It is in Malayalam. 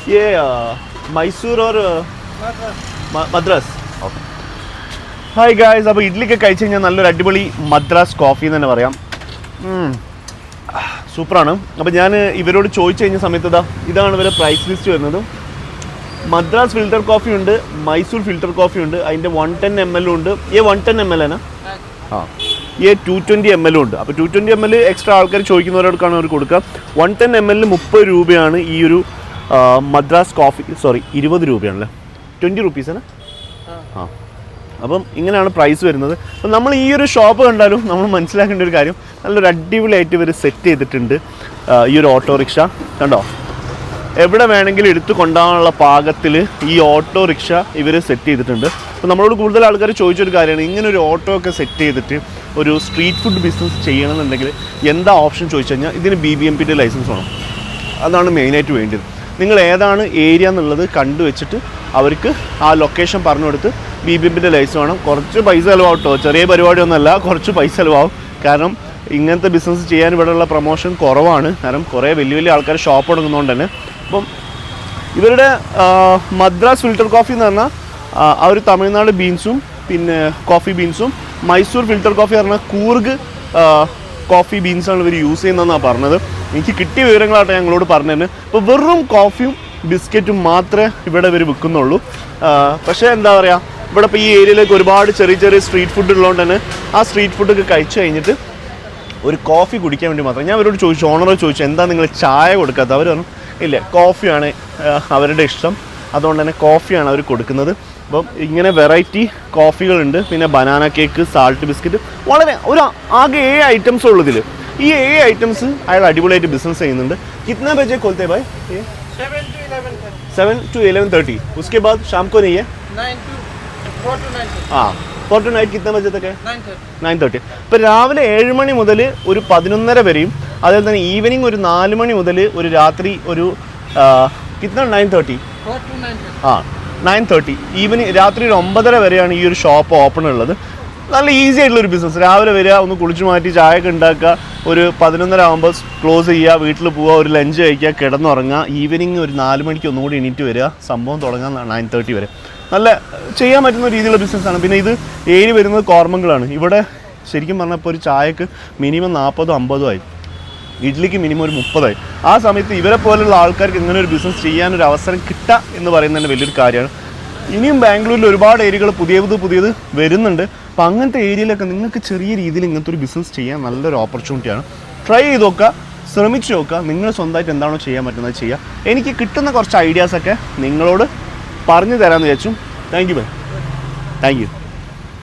ये मैसूर और മദ്രാസ്. ഓക്കെ. ഹായ് ഗായ്സ്, അപ്പോൾ ഇഡ്ഡലിയൊക്കെ കഴിച്ച് കഴിഞ്ഞാൽ നല്ലൊരു അടിപൊളി മദ്രാസ് കോഫി എന്ന് തന്നെ പറയാം. സൂപ്പറാണ്. അപ്പോൾ ഞാൻ ഇവരോട് ചോദിച്ചു കഴിഞ്ഞ സമയത്ത് ഇതാണ് ഇവരുടെ പ്രൈസ് ലിസ്റ്റ് വരുന്നത്. മദ്രാസ് ഫിൽറ്റർ കോഫി ഉണ്ട്, മൈസൂർ ഫിൽറ്റർ കോഫി ഉണ്ട്, അതിൻ്റെ 110 ml ഉണ്ട്. ये 110 ml है ना? हाँ, ये 220 ml ഉണ്ട്. അപ്പോൾ 220 ml എക്സ്ട്രാ ആൾക്കാർ ചോദിക്കുന്നവരോടൊക്കെയാണ് അവർ കൊടുക്കുക. 110 ml 30 രൂപയാണ് ഈ ഒരു മദ്രാസ് കോഫി. സോറി, 20 രൂപയാണല്ലേ, 20 റുപ്പീസാണ്. ആ, അപ്പം ഇങ്ങനെയാണ് പ്രൈസ് വരുന്നത്. അപ്പം നമ്മൾ ഈ ഒരു ഷോപ്പ് കണ്ടാലും നമ്മൾ മനസ്സിലാക്കേണ്ട ഒരു കാര്യം, നല്ലൊരു അടിപൊളിയായിട്ട് ഇവർ സെറ്റ് ചെയ്തിട്ടുണ്ട്. ഈ ഒരു ഓട്ടോറിക്ഷ കണ്ടോ, എവിടെ വേണമെങ്കിലും എടുത്തു കൊണ്ടുപോകാനുള്ള പാകത്തിൽ ഈ ഓട്ടോറിക്ഷ ഇവർ സെറ്റ് ചെയ്തിട്ടുണ്ട്. അപ്പോൾ നമ്മളോട് കൂടുതൽ ആൾക്കാർ ചോദിച്ചൊരു കാര്യമാണ്, ഇങ്ങനെ ഒരു ഓട്ടോ ഒക്കെ സെറ്റ് ചെയ്തിട്ട് ഒരു സ്ട്രീറ്റ് ഫുഡ് ബിസിനസ് ചെയ്യണമെന്നുണ്ടെങ്കിൽ എന്താ ഓപ്ഷൻ ചോദിച്ചു കഴിഞ്ഞാൽ ഇതിന് BBMPയുടെ ലൈസൻസ് വേണം. അതാണ് മെയിനായിട്ട് വേണ്ടത്. നിങ്ങൾ ഏതാണ് ഏരിയ എന്നുള്ളത് കണ്ടുവച്ചിട്ട് അവർക്ക് ആ ലൊക്കേഷൻ പറഞ്ഞു കൊടുത്ത് BBMPയുടെ ലൈസൻസ് വേണം. കുറച്ച് പൈസ ചിലവാകും കേട്ടോ, ചെറിയ പരിപാടിയൊന്നുമല്ല, കുറച്ച് പൈസ ചിലവാകും. കാരണം ഇങ്ങനത്തെ ബിസിനസ് ചെയ്യാൻ ഇവിടെയുള്ള പ്രൊമോഷൻ കുറവാണ്. കാരണം കുറേ വലിയ വലിയ ആൾക്കാർ ഷോപ്പ് തുടങ്ങുന്നതുകൊണ്ട് തന്നെ. അപ്പം ഇവരുടെ മദ്രാസ് ഫിൽറ്റർ കോഫി എന്ന് പറഞ്ഞാൽ ആ ഒരു തമിഴ്നാട് ബീൻസും പിന്നെ കോഫി ബീൻസും, മൈസൂർ ഫിൽറ്റർ കോഫി പറഞ്ഞാൽ കൂർഗ് കോഫി ബീൻസാണ് ഇവർ യൂസ് ചെയ്യുന്നതെന്നാണ് പറഞ്ഞത്. എനിക്ക് കിട്ടിയ വിവരങ്ങളായിട്ട് ഞങ്ങളോട് പറഞ്ഞു തന്നെ. ഇപ്പോൾ വെറും കോഫിയും ബിസ്ക്കറ്റും മാത്രമേ ഇവിടെ ഇവർ വിൽക്കുന്നുള്ളൂ. പക്ഷേ എന്താ പറയുക, ഇവിടെ ഇപ്പോൾ ഈ ഏരിയയിലേക്ക് ഒരുപാട് ചെറിയ ചെറിയ സ്ട്രീറ്റ് ഫുഡ് ഉള്ളതുകൊണ്ട് തന്നെ ആ സ്ട്രീറ്റ് ഫുഡൊക്കെ കഴിച്ച് കഴിഞ്ഞിട്ട് ഒരു കോഫി കുടിക്കാൻ വേണ്ടി മാത്രം ഞാൻ അവരോട് ചോദിച്ചു, ഓണറോട് ചോദിച്ചു, എന്താ നിങ്ങൾ ചായ കൊടുക്കാത്തത്? അവർ പറഞ്ഞു ഇല്ല, കോഫിയാണ് അവരുടെ ഇഷ്ടം, അതുകൊണ്ട് തന്നെ കോഫിയാണ് അവർ കൊടുക്കുന്നത്. അപ്പം ഇങ്ങനെ വെറൈറ്റി കോഫികളുണ്ട്. പിന്നെ ബനാന കേക്ക്, സാൾട്ട് ബിസ്ക്കറ്റ്, വളരെ ആകെ 7 ഐറ്റംസ് ഉള്ളതിൽ. ഈ 7 ഐറ്റംസ് അയാൾ അടിപൊളിയായിട്ട് ബിസിനസ് ചെയ്യുന്നുണ്ട്. കിतना बजे खोलते हैं भाई? 7 to 11:30. उसके बाद शाम को नहीं है? 4 to night कितना बजे तक है? 9:30. ഇപ്പോൾ രാവിലെ 7 മണി മുതൽ ഒരു 11:30 വരെയും, അതുപോലെ തന്നെ ഈവനിങ് ഒരു 4 മണി മുതൽ ഒരു രാത്രി ഒരു കിतना 9:30? 9:30 ഈവനിങ്, രാത്രി ഒരു 9:30 വരെയാണ് ഈ ഒരു ഷോപ്പ് ഓപ്പൺ ഉള്ളത്. നല്ല ഈസി ആയിട്ടുള്ളൊരു ബിസിനസ്. രാവിലെ വരിക, ഒന്ന് കുളിച്ച് മാറ്റി ചായയൊക്കെ ഉണ്ടാക്കുക, ഒരു 11:30 ആകുമ്പോൾ ക്ലോസ് ചെയ്യുക, വീട്ടിൽ പോവുക, ഒരു ലഞ്ച് കഴിക്കുക, കിടന്നുറങ്ങുക. ഈവനിങ് ഒരു 4 മണിക്ക് ഒന്നുകൂടി എണീറ്റ് വരിക, സംഭവം തുടങ്ങാൻ 9:30 വരെ. നല്ല ചെയ്യാൻ പറ്റുന്ന രീതിയിലുള്ള ബിസിനസ്സാണ്. പിന്നെ ഇത് ഏരി വരുന്നത് കോർമംഗിളാണ്. ഇവിടെ ശരിക്കും പറഞ്ഞപ്പോൾ ഒരു ചായക്ക് മിനിമം 40-50 ആയി, ഇഡ്ഡലിക്ക് മിനിമം ഒരു 30 ആയി. ആ സമയത്ത് ഇവരെ പോലുള്ള ആൾക്കാർക്ക് ഇങ്ങനെ ഒരു ബിസിനസ് ചെയ്യാനൊരു അവസരം കിട്ടുക എന്ന് പറയുന്നത് തന്നെ വലിയൊരു കാര്യമാണ്. ഇനിയും ബാംഗ്ലൂരിൽ ഒരുപാട് ഏരിയകൾ പുതിയത് വരുന്നുണ്ട്. അപ്പോൾ അങ്ങനത്തെ ഏരിയയിലൊക്കെ നിങ്ങൾക്ക് ചെറിയ രീതിയിൽ ഇങ്ങനത്തെ ഒരു ബിസിനസ് ചെയ്യാൻ നല്ലൊരു ഓപ്പർച്യൂണിറ്റിയാണ്. ട്രൈ ചെയ്ത് നോക്കുക, ശ്രമിച്ച് നോക്കുക, നിങ്ങൾ സ്വന്തമായിട്ട് എന്താണോ ചെയ്യാൻ പറ്റുന്നത് ചെയ്യുക. എനിക്ക് കിട്ടുന്ന കുറച്ച് ഐഡിയാസൊക്കെ നിങ്ങളോട് പറഞ്ഞു തരാമെന്ന് വിചാരിച്ചു. Thank you.